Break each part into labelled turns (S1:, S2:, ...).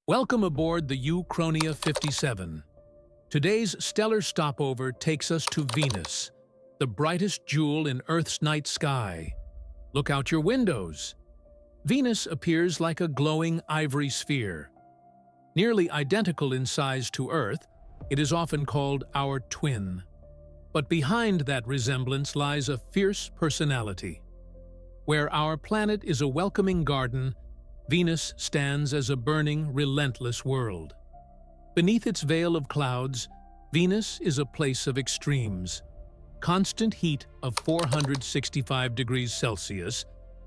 S1: Welcome aboard the U-cronia 57. Today's stellar stopover takes us to Venus, the brightest jewel in Earth's night sky. Look out your windows. Venus appears like a glowing ivory sphere. Nearly identical in size to Earth, it is often called our twin. But behind that resemblance lies a fierce personality. Where our planet is a welcoming garden, Venus stands as a burning, relentless world. Beneath its veil of clouds, Venus is a place of extremes. Constant heat of 465 degrees Celsius,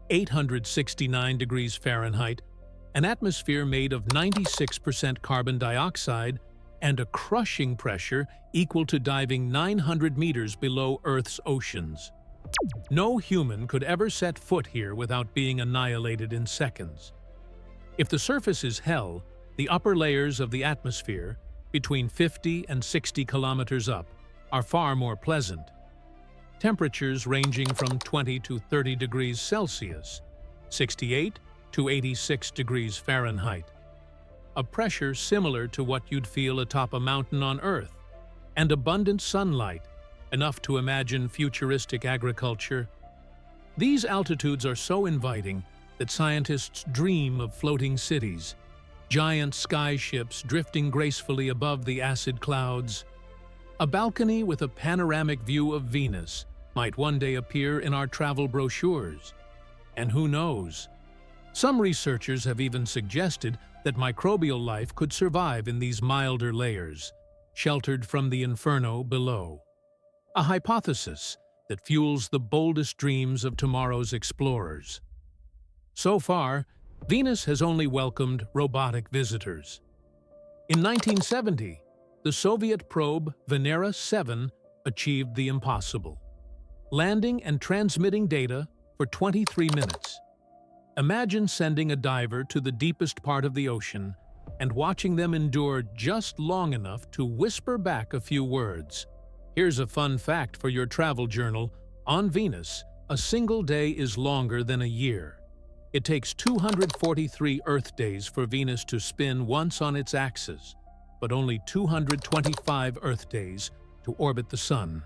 S1: 869 degrees Fahrenheit, an atmosphere made of 96% carbon dioxide, and a crushing pressure equal to diving 900 meters below Earth's oceans. No human could ever set foot here without being annihilated in seconds. If the surface is hell, the upper layers of the atmosphere, between 50 and 60 kilometers up, are far more pleasant. Temperatures ranging from 20 to 30 degrees Celsius, 68 to 86 degrees Fahrenheit. A pressure similar to what you'd feel atop a mountain on Earth, and abundant sunlight, enough to imagine futuristic agriculture. These altitudes are so inviting that scientists dream of floating cities, giant sky ships drifting gracefully above the acid clouds. A balcony with a panoramic view of Venus might one day appear in our travel brochures. And who knows? Some researchers have even suggested that microbial life could survive in these milder layers, sheltered from the inferno below. A hypothesis that fuels the boldest dreams of tomorrow's explorers. So far, Venus has only welcomed robotic visitors. In 1970, the Soviet probe Venera 7 achieved the impossible, landing and transmitting data for 23 minutes. Imagine sending a diver to the deepest part of the ocean and watching them endure just long enough to whisper back a few words. Here's a fun fact for your travel journal. On Venus, a single day is longer than a year. It takes 243 Earth days for Venus to spin once on its axis, but only 225 Earth days to orbit the Sun.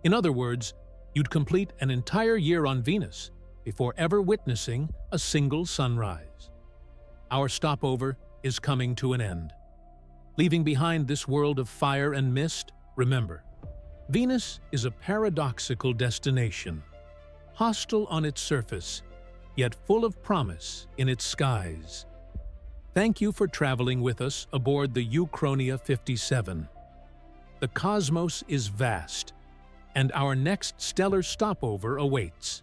S1: In other words, you'd complete an entire year on Venus before ever witnessing a single sunrise. Our stopover is coming to an end. Leaving behind this world of fire and mist, remember, Venus is a paradoxical destination, hostile on its surface, yet full of promise in its skies. Thank you for traveling with us aboard the U-cronia 57. The cosmos is vast, and our next stellar stopover awaits.